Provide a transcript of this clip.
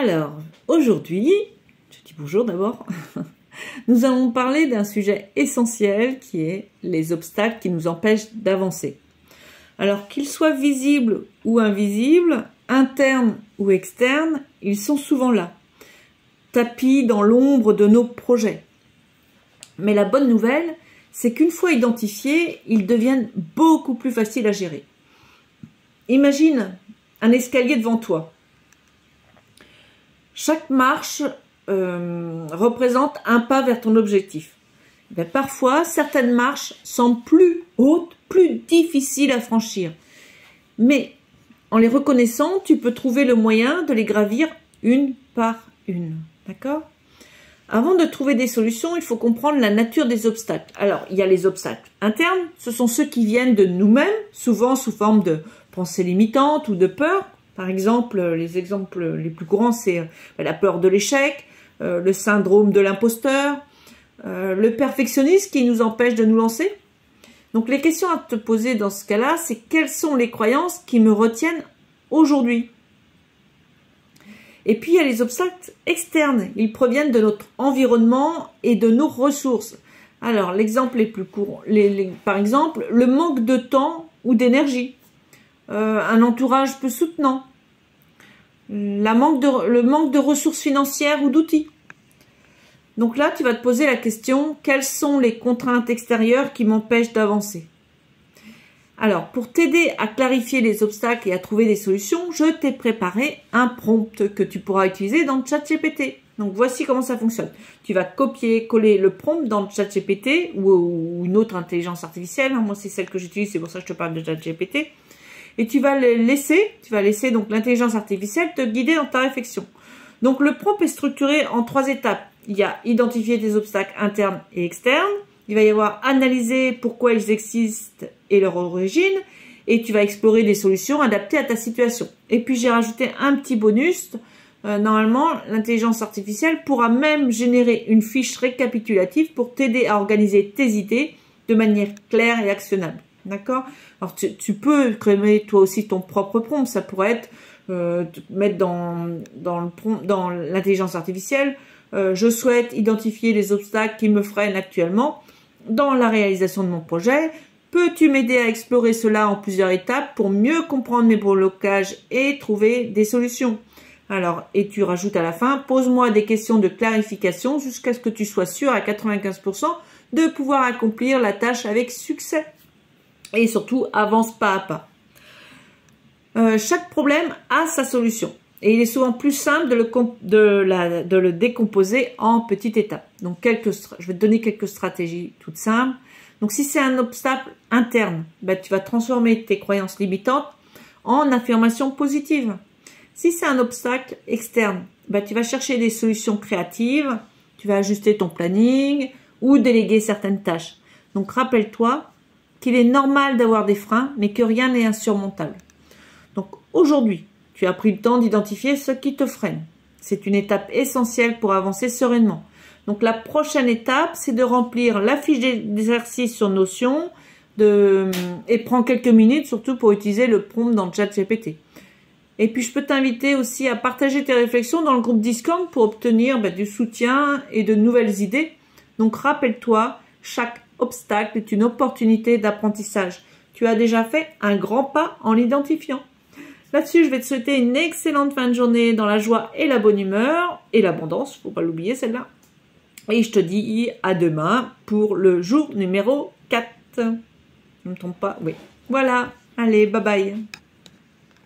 Alors, aujourd'hui, je dis bonjour d'abord, nous allons parler d'un sujet essentiel qui est les obstacles qui nous empêchent d'avancer. Alors, qu'ils soient visibles ou invisibles, internes ou externes, ils sont souvent là, tapis dans l'ombre de nos projets. Mais la bonne nouvelle, c'est qu'une fois identifiés, ils deviennent beaucoup plus faciles à gérer. Imagine un escalier devant toi. Chaque marche représente un pas vers ton objectif. Ben, parfois, certaines marches semblent plus hautes, plus difficiles à franchir. Mais en les reconnaissant, tu peux trouver le moyen de les gravir une par une. D'accord ? Avant de trouver des solutions, il faut comprendre la nature des obstacles. Alors, il y a les obstacles internes, ce sont ceux qui viennent de nous-mêmes, souvent sous forme de pensées limitantes ou de peur. Par exemple, les exemples les plus courants, c'est la peur de l'échec, le syndrome de l'imposteur, le perfectionnisme qui nous empêche de nous lancer. Donc, les questions à te poser dans ce cas-là, c'est quelles sont les croyances qui me retiennent aujourd'hui ? Et puis, il y a les obstacles externes. Ils proviennent de notre environnement et de nos ressources. Alors, l'exemple les plus courants, par exemple, le manque de temps ou d'énergie, un entourage peu soutenant, le manque de ressources financières ou d'outils. Donc là, tu vas te poser la question, quelles sont les contraintes extérieures qui m'empêchent d'avancer ? Alors, pour t'aider à clarifier les obstacles et à trouver des solutions, je t'ai préparé un prompt que tu pourras utiliser dans ChatGPT. Donc, voici comment ça fonctionne. Tu vas copier-coller le prompt dans ChatGPT ou une autre intelligence artificielle. Moi, c'est celle que j'utilise, c'est pour ça que je te parle de ChatGPT. Et tu vas laisser donc l'intelligence artificielle te guider dans ta réflexion. Donc, le prompt est structuré en 3 étapes. Il y a identifier des obstacles internes et externes. Il va y avoir analyser pourquoi ils existent et leur origine. Et tu vas explorer des solutions adaptées à ta situation. Et puis, j'ai rajouté un petit bonus. Normalement, l'intelligence artificielle pourra même générer une fiche récapitulative pour t'aider à organiser tes idées de manière claire et actionnable. D'accord ? Alors, tu peux créer toi aussi ton propre prompt. Ça pourrait être mettre dans l'intelligence artificielle. Je souhaite identifier les obstacles qui me freinent actuellement dans la réalisation de mon projet. Peux-tu m'aider à explorer cela en plusieurs étapes pour mieux comprendre mes blocages et trouver des solutions ? Alors, et tu rajoutes à la fin, pose-moi des questions de clarification jusqu'à ce que tu sois sûr à 95% de pouvoir accomplir la tâche avec succès. Et surtout, avance pas à pas. Chaque problème a sa solution. Et il est souvent plus simple de le décomposer en petites étapes. Donc, je vais te donner quelques stratégies toutes simples. Donc, si c'est un obstacle interne, tu vas transformer tes croyances limitantes en affirmations positives. Si c'est un obstacle externe, tu vas chercher des solutions créatives, tu vas ajuster ton planning ou déléguer certaines tâches. Donc, rappelle-toi qu'il est normal d'avoir des freins, mais que rien n'est insurmontable. Donc, aujourd'hui, tu as pris le temps d'identifier ce qui te freine. C'est une étape essentielle pour avancer sereinement. Donc, la prochaine étape, c'est de remplir la fiche d'exercice sur Notion et prends quelques minutes, surtout pour utiliser le prompt dans le ChatGPT. Et puis, je peux t'inviter aussi à partager tes réflexions dans le groupe Discord pour obtenir du soutien et de nouvelles idées. Donc, rappelle-toi, chaque obstacle est une opportunité d'apprentissage. Tu as déjà fait un grand pas en l'identifiant. Là-dessus, je vais te souhaiter une excellente fin de journée dans la joie et la bonne humeur et l'abondance, faut pas l'oublier celle-là. Et je te dis à demain pour le jour numéro 4. Je ne me trompe pas, oui. Voilà, allez, bye bye.